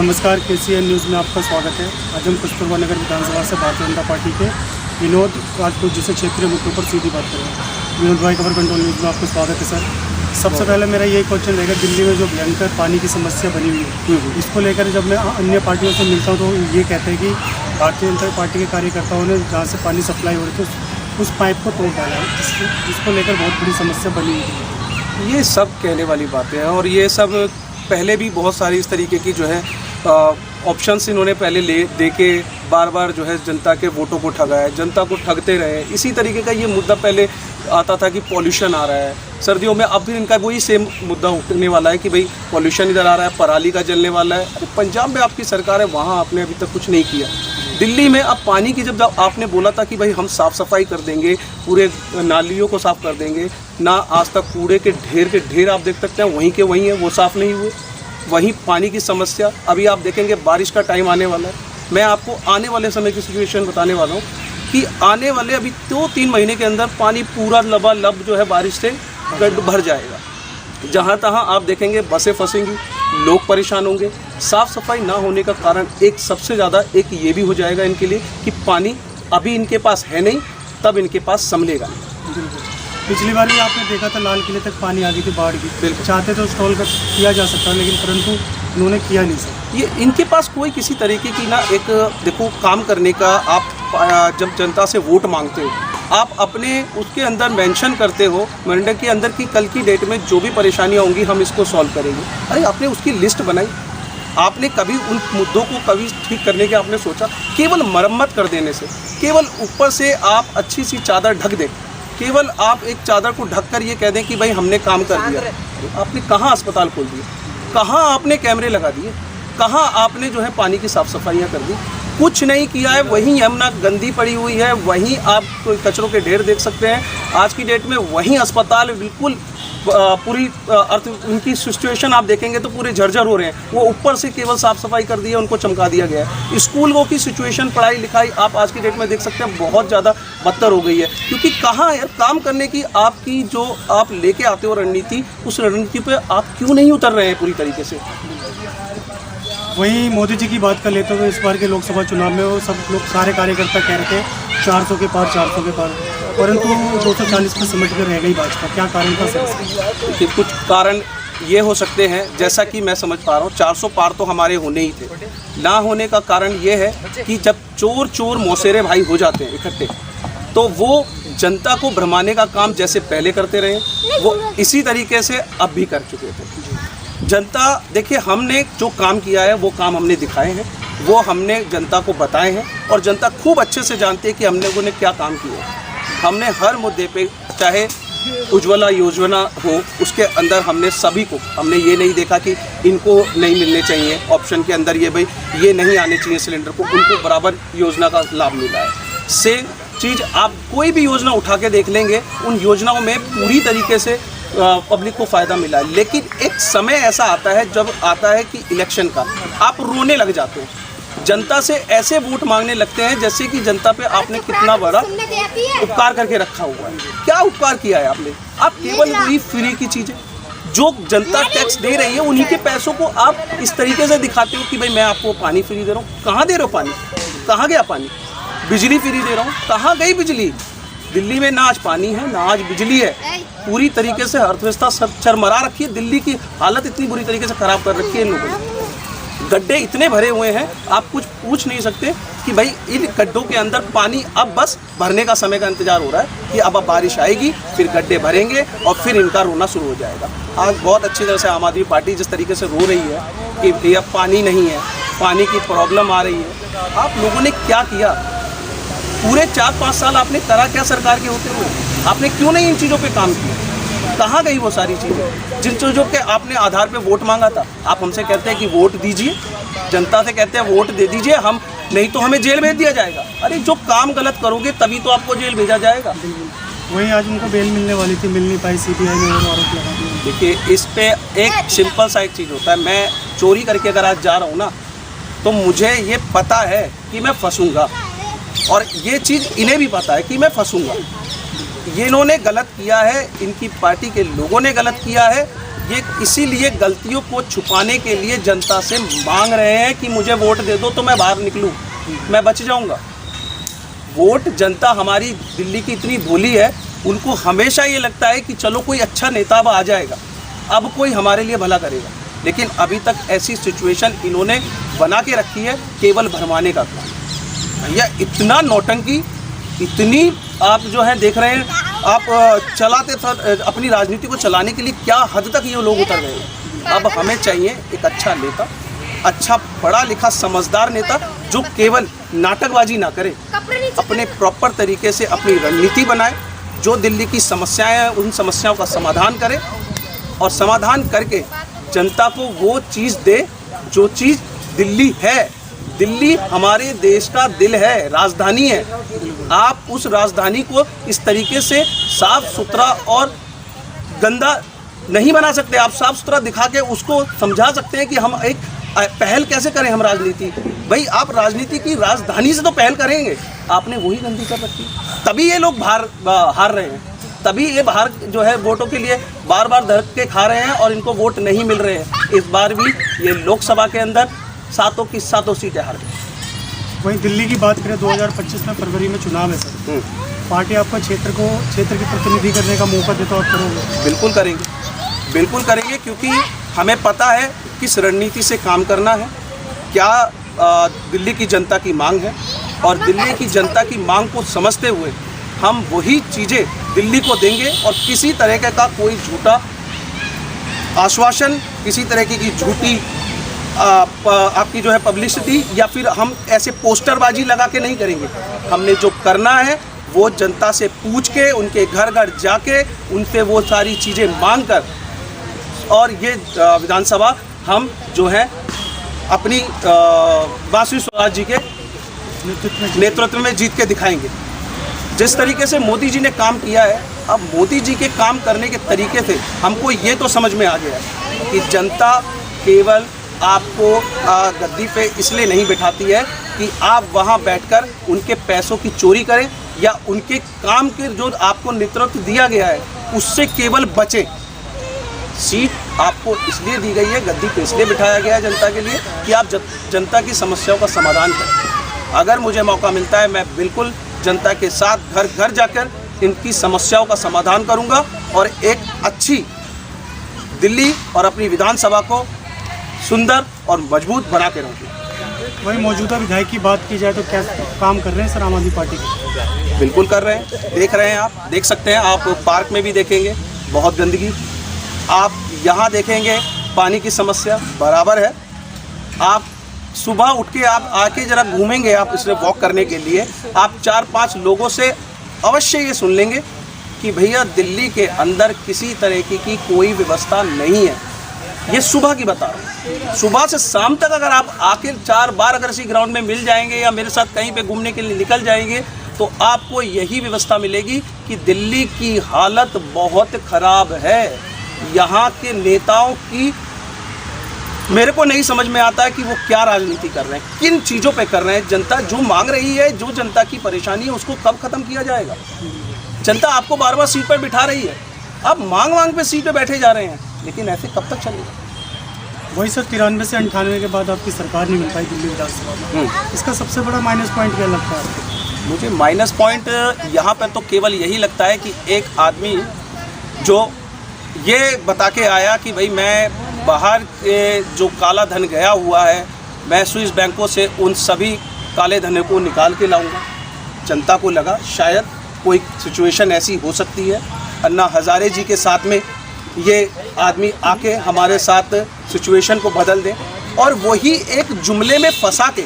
नमस्कार, KCN news में आपका स्वागत है। आज हम कस्तूरबा नगर विधानसभा से भारतीय जनता पार्टी के विनोद राजपूत जी से क्षेत्रीय मुद्दों पर सीधी बात करेंगे। विनोद भाई, खबर कंट्रोल न्यूज़ में आपका स्वागत है सर। सबसे पहले मेरा यही क्वेश्चन रहेगा, दिल्ली में जो भयंकर पानी की समस्या बनी हुई है, इसको लेकर जब मैं अन्य पार्टियों से मिलता हूँ तो ये कहते हैं कि भारतीय जनता पार्टी के कार्यकर्ताओं ने जहाँ से पानी सप्लाई हो रही थी उस पाइप को तोड़ डाला है, जिसको लेकर बहुत बड़ी समस्या बनी हुई है। ये सब कहने वाली बातें हैं और ये सब पहले भी बहुत सारी इस तरीके की जो है ऑप्शंस इन्होंने पहले दे के बार बार जो है जनता के वोटों को ठगाया, जनता को ठगते रहे। इसी तरीके का ये मुद्दा पहले आता था कि पॉल्यूशन आ रहा है सर्दियों में, अब फिर इनका वही सेम मुद्दा उठने वाला है कि भाई पॉल्यूशन इधर आ रहा है, पराली का जलने वाला है। अरे पंजाब में आपकी सरकार है, वहाँ आपने अभी तक कुछ नहीं किया। दिल्ली में अब पानी की जब आपने बोला था कि भाई हम साफ़ सफाई कर देंगे, पूरे नालियों को साफ़ कर देंगे ना, आज तक कूड़े के ढेर आप देख सकते हैं वहीं के वहीं है, वो साफ़ नहीं हुए। वहीं पानी की समस्या, अभी आप देखेंगे बारिश का टाइम आने वाला है। मैं आपको आने वाले समय की सिचुएशन बताने वाला हूँ कि आने वाले अभी 2-3 महीने के अंदर पानी पूरा लबालब जो है बारिश से भर जाएगा। जहाँ तहाँ आप देखेंगे बसें फंसेंगी, लोग परेशान होंगे। साफ़ सफाई ना होने का कारण एक सबसे ज़्यादा एक ये भी हो जाएगा इनके लिए कि पानी अभी इनके पास है नहीं, तब इनके पास संभलेगा। पिछली बार भी आपने देखा था लाल किले तक पानी आ गई थी, बाढ़ की। बिल्कुल चाहते तो स्टॉल कर किया जा सकता है, लेकिन परंतु उन्होंने किया नहीं सर। ये इनके पास कोई किसी तरीके की ना एक देखो काम करने का, आप जब जनता से वोट मांगते हो आप अपने उसके अंदर मेंशन करते हो मंडल के अंदर कि कल की डेट में जो भी परेशानियां होंगी हम इसको सॉल्व करेंगे। अरे आपने उसकी लिस्ट बनाई, आपने कभी उन मुद्दों को कभी ठीक करने के आपने सोचा? केवल मरम्मत कर देने से, केवल ऊपर से आप अच्छी सी चादर ढक दें, केवल आप एक चादर को ढककर ये कह दें कि भाई हमने काम कर दिया। आपने कहाँ अस्पताल खोल दिए, कहाँ आपने कैमरे लगा दिए, कहाँ आपने जो है पानी की साफ़ सफाइयाँ कर दी? कुछ नहीं किया है। वहीं यमुना गंदी पड़ी हुई है, वहीं आप कचरों के ढेर देख सकते हैं आज की डेट में, वहीं अस्पताल बिल्कुल पूरी अर्थ उनकी सिचुएशन आप देखेंगे तो पूरे झरझर हो रहे हैं। वो ऊपर से केवल साफ़ सफाई कर दी है, उनको चमका दिया गया है। स्कूलों की सिचुएशन, पढ़ाई लिखाई आप आज की डेट में देख सकते हैं बहुत ज़्यादा बदतर हो गई है। क्योंकि कहाँ यार काम करने की आपकी जो आप लेके आते हो रणनीति, उस रणनीति पे आप क्यों नहीं उतर रहे हैं पूरी तरीके से? वहीं मोदी जी की बात कर लेते हो तो इस बार के लोकसभा चुनाव में वो सब लोग सारे कार्यकर्ता कह रहे थे 400 के पार, 400 के पार, परंतु 240 पर सिमट कर रह गई भाजपा। क्या कारण था सर? देखिए कुछ कारण ये हो सकते हैं, जैसा कि मैं समझ पा रहा हूँ 400 पार तो हमारे होने ही थे। ना होने का कारण ये है कि जब चोर मौसेरे भाई हो जाते हैं इकट्ठे, तो वो जनता को भ्रमाने का काम जैसे पहले करते रहे वो इसी तरीके से अब भी कर चुके थे। जनता देखिए, हमने जो काम किया है वो काम हमने दिखाए हैं, वो हमने जनता को बताए हैं और जनता खूब अच्छे से जानती है कि हमने उन्हें क्या काम किया है। हमने हर मुद्दे पे, चाहे उज्ज्वला योजना हो, उसके अंदर हमने सभी को, हमने ये नहीं देखा कि इनको नहीं मिलने चाहिए ऑप्शन के अंदर, ये भाई ये नहीं आने चाहिए सिलेंडर को, उनको बराबर योजना का लाभ मिला है। सेम चीज़ आप कोई भी योजना उठा के देख लेंगे, उन योजनाओं में पूरी तरीके से पब्लिक को फ़ायदा मिला है। लेकिन एक समय ऐसा आता है जब आता है कि इलेक्शन का, आप रोने लग जाते हो, जनता से ऐसे वोट मांगने लगते हैं जैसे कि जनता पे आपने कितना बड़ा उपकार करके रखा हुआ है। क्या उपकार किया है आपने? आप केवल वही फ्री की चीज़ें जो जनता टैक्स दे रही है उन्हीं के पैसों को आप इस तरीके से दिखाते हो कि भाई मैं आपको पानी फ्री दे रहा हूँ। कहाँ दे रहे हो पानी? कहाँ गया पानी? बिजली फ्री दे रहा हूँ, कहाँ गई बिजली? दिल्ली में ना आज पानी है ना आज बिजली है। पूरी तरीके से अर्थव्यवस्था चरमरा रखी है। दिल्ली की हालत इतनी बुरी तरीके से ख़राब कर रखी है इन लोगों ने। गड्ढे इतने भरे हुए हैं, आप कुछ पूछ नहीं सकते कि भाई इन गड्ढों के अंदर पानी, अब बस भरने का समय का इंतजार हो रहा है कि अब बारिश आएगी, फिर गड्ढे भरेंगे और फिर इनका रोना शुरू हो जाएगा। आज बहुत अच्छी तरह से आम आदमी पार्टी जिस तरीके से रो रही है कि भैया पानी नहीं है, पानी की प्रॉब्लम आ रही है। आप लोगों ने क्या किया? पूरे 4-5 साल आपने करा क्या सरकार के होते हुए? आपने क्यों नहीं इन चीज़ों पे काम किया? कहाँ गई वो सारी चीज़ें जिन चीज़ों के आपने आधार पे वोट मांगा था? आप हमसे कहते हैं कि वोट दीजिए, जनता से कहते हैं वोट दे दीजिए, हम नहीं तो हमें जेल भेज दिया जाएगा। अरे जो काम गलत करोगे तभी तो आपको जेल भेजा जाएगा। वहीं आज उनको बेल मिलने वाली थी, मिल नहीं पाई, CBI ने आरोप लगा दिया। देखिए इस पे एक सिंपल सा एक चीज़ होता है, मैं चोरी करके अगर आज जा रहा हूँ ना, तो मुझे ये पता है कि मैं फंसूँगा, और ये चीज़ इन्हें भी पता है कि मैं फंसूँगा। ये इन्होंने गलत किया है, इनकी पार्टी के लोगों ने गलत किया है, ये इसीलिए गलतियों को छुपाने के लिए जनता से मांग रहे हैं कि मुझे वोट दे दो तो मैं बाहर निकलूं, मैं बच जाऊंगा। वोट जनता हमारी दिल्ली की इतनी भोली है, उनको हमेशा ये लगता है कि चलो कोई अच्छा नेता अब आ जाएगा, अब कोई हमारे लिए भला करेगा। लेकिन अभी तक ऐसी सिचुएशन इन्होंने बना के रखी है केवल भरमाने का काम। भैया इतना नौटंकी, इतनी आप जो है देख रहे हैं आप चलाते था अपनी राजनीति को चलाने के लिए क्या हद तक ये लोग उतर गए हैं। अब हमें चाहिए एक अच्छा नेता, अच्छा पढ़ा लिखा समझदार नेता जो केवल नाटकबाजी ना करे, अपने प्रॉपर तरीके से अपनी रणनीति बनाए, जो दिल्ली की समस्याएं हैं उन समस्याओं का समाधान करे और समाधान करके जनता को वो चीज़ दे जो चीज़ दिल्ली है। दिल्ली हमारे देश का दिल है, राजधानी है। आप उस राजधानी को इस तरीके से साफ सुथरा और गंदा नहीं बना सकते। आप साफ सुथरा दिखा के उसको समझा सकते हैं कि हम एक पहल कैसे करें हम राजनीति। भाई आप राजनीति की राजधानी से तो पहल करेंगे, आपने वही गंदी कर रखी, तभी ये लोग हार रहे हैं, तभी ये बाहर जो है वोटों के लिए बार बार धक्के खा रहे हैं और इनको वोट नहीं मिल रहे हैं। इस बार भी ये लोकसभा के अंदर 7 की 7 सीटें हार गई। वहीं दिल्ली की बात करें 2025 में फरवरी में चुनाव है सर, पार्टी आपको क्षेत्र की प्रतिनिधि करने का मौका दे तो आप करोगे? बिल्कुल करेंगे, बिल्कुल करेंगे, क्योंकि हमें पता है किस रणनीति से काम करना है, क्या दिल्ली की जनता की मांग है और दिल्ली की जनता की मांग को समझते हुए हम वही चीज़ें दिल्ली को देंगे और किसी तरह का कोई झूठा आश्वासन, किसी तरह की झूठी आपकी जो है पब्लिसिटी या फिर हम ऐसे पोस्टरबाजी लगा के नहीं करेंगे। हमने जो करना है वो जनता से पूछ के, उनके घर घर जाके उनसे वो सारी चीज़ें मांग कर और ये विधानसभा हम जो है अपनी बासुरी स्वराज जी के नेतृत्व में जीत के दिखाएंगे। जिस तरीके से मोदी जी ने काम किया है, अब मोदी जी के काम करने के तरीके से हमको ये तो समझ में आ गया है कि जनता केवल आपको गद्दी पे इसलिए नहीं बिठाती है कि आप वहाँ बैठकर उनके पैसों की चोरी करें या उनके काम के जो आपको नेतृत्व दिया गया है उससे केवल बचें। सीट आपको इसलिए दी गई है, गद्दी पे इसलिए बिठाया गया है जनता के लिए कि आप जनता की समस्याओं का समाधान करें। अगर मुझे मौका मिलता है मैं बिल्कुल जनता के साथ घर घर जाकर इनकी समस्याओं का समाधान करूंगा और एक अच्छी दिल्ली और अपनी विधानसभा को सुंदर और मजबूत बना के रहूँगी। वही मौजूदा विधायक की बात की जाए तो क्या काम कर रहे हैं सर आम आदमी पार्टी के? बिल्कुल कर रहे हैं, देख रहे हैं, आप देख सकते हैं, आप पार्क में भी देखेंगे बहुत गंदगी, आप यहाँ देखेंगे पानी की समस्या बराबर है। आप सुबह उठ के आप आके ज़रा घूमेंगे, आप इसमें वॉक करने के लिए आप 4-5 लोगों से अवश्य ये सुन लेंगे कि भैया दिल्ली के अंदर किसी तरह की कोई व्यवस्था नहीं है। ये सुबह की बता रहा हूँ, सुबह से शाम तक अगर आप आके 4 बार अगर इसी ग्राउंड में मिल जाएंगे या मेरे साथ कहीं पे घूमने के लिए निकल जाएंगे तो आपको यही व्यवस्था मिलेगी कि दिल्ली की हालत बहुत ख़राब है। यहाँ के नेताओं की मेरे को नहीं समझ में आता है कि वो क्या राजनीति कर रहे हैं, किन चीज़ों पे कर रहे हैं। जनता जो मांग रही है, जो जनता की परेशानी है उसको कब ख़त्म किया जाएगा? जनता आपको बार बार सीट पर बिठा रही है, आप मांग पे सीट पे बैठे जा रहे हैं, लेकिन ऐसे कब तक चलेगा? वही सर 93 से 98 के बाद आपकी सरकार नहीं मिल पाई दिल्ली विधानसभा में, इसका सबसे बड़ा माइनस पॉइंट क्या लगता है आपको? मुझे माइनस पॉइंट यहाँ पर तो केवल यही लगता है कि एक आदमी जो ये बता के आया कि भाई मैं बाहर के जो काला धन गया हुआ है मैं स्विस बैंकों से उन सभी काले धन को निकाल के लाऊंगा। जनता को लगा शायद कोई सिचुएशन ऐसी हो सकती है, अन्ना हज़ारे जी के साथ में ये आदमी आके हमारे साथ सिचुएशन को बदल दें और वही एक जुमले में फंसा के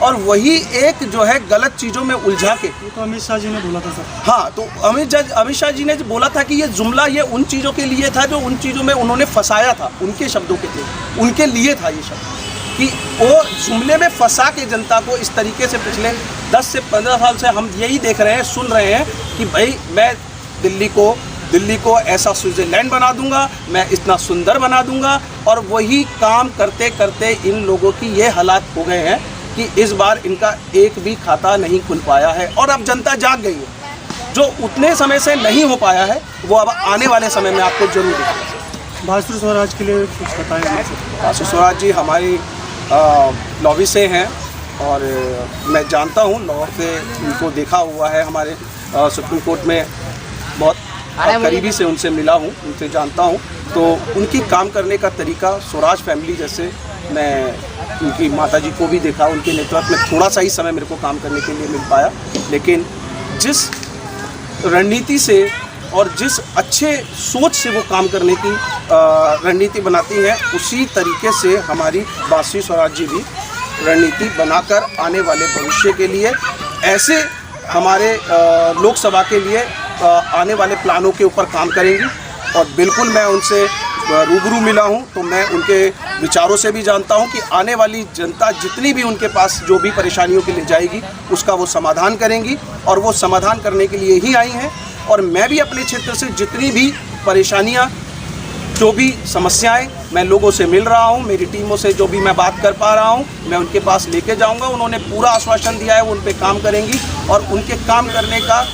और वही एक जो है गलत चीज़ों में उलझा के। ये तो अमित शाह जी ने बोला था सर। हाँ, तो अमित शाह जी ने बोला था कि ये जुमला ये उन चीज़ों के लिए था जो उन चीज़ों में उन्होंने फंसाया था, उनके शब्दों के थे, उनके लिए था ये शब्द कि वो जुमले में फंसा के जनता को इस तरीके से पिछले 10 से 15 साल से हम यही देख रहे हैं, सुन रहे हैं कि भाई मैं दिल्ली को ऐसा स्विट्ज़रलैंड बना दूंगा, मैं इतना सुंदर बना दूंगा। और वही काम करते करते इन लोगों की ये हालात हो गए हैं कि इस बार इनका एक भी खाता नहीं खुल पाया है और अब जनता जाग गई है। जो उतने समय से नहीं हो पाया है वो अब आने वाले समय में आपको जरूर दिखेगा। बासु स्वराज के लिए कुछ बताएं हमें सर। बासु स्वराज जी हमारी लॉबी से हैं और मैं जानता हूँ, लाहौर से उनको देखा हुआ है, हमारे सुप्रीम कोर्ट में बहुत करीबी से उनसे मिला हूँ, उनसे जानता हूँ। तो उनकी काम करने का तरीका स्वराज फैमिली जैसे, मैं उनकी माताजी को भी देखा, उनके नेतृत्व में थोड़ा सा ही समय मेरे को काम करने के लिए मिल पाया, लेकिन जिस रणनीति से और जिस अच्छे सोच से वो काम करने की रणनीति बनाती हैं, उसी तरीके से हमारी बासु स्वराज जी भी रणनीति बनाकर आने वाले भविष्य के लिए, ऐसे हमारे लोकसभा के लिए आने वाले प्लानों के ऊपर काम करेंगी। और बिल्कुल मैं उनसे रूबरू मिला हूं, तो मैं उनके विचारों से भी जानता हूं कि आने वाली जनता जितनी भी उनके पास जो भी परेशानियों के लिए जाएगी, उसका वो समाधान करेंगी और वो समाधान करने के लिए ही आई हैं। और मैं भी अपने क्षेत्र से जितनी भी परेशानियां, जो भी समस्याएं, मैं लोगों से मिल रहा हूं, मेरी टीमों से जो भी मैं बात कर पा रहा हूं, मैं उनके पास लेके जाऊंगा। उन्होंने पूरा आश्वासन दिया है वो उन पे काम करेंगी और उनके काम करने का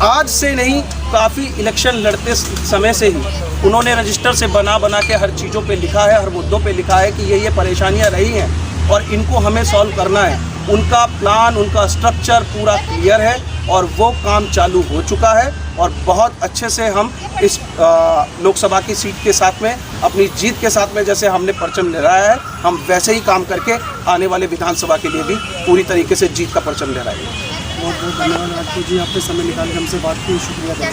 आज से नहीं, काफ़ी इलेक्शन लड़ते समय से ही उन्होंने रजिस्टर से बना के हर चीज़ों पे लिखा है, हर मुद्दों पे लिखा है कि ये परेशानियां रही हैं और इनको हमें सॉल्व करना है। उनका प्लान, उनका स्ट्रक्चर पूरा क्लियर है और वो काम चालू हो चुका है और बहुत अच्छे से हम इस लोकसभा की सीट के साथ में, अपनी जीत के साथ में, जैसे हमने परचम लहराया है, हम वैसे ही काम करके आने वाले विधानसभा के लिए भी पूरी तरीके से जीत का परचम लहराएंगे। बहुत बहुत धन्यवाद राजपूत जी, आपने समय निकाल के हमसे बात की, शुक्रिया।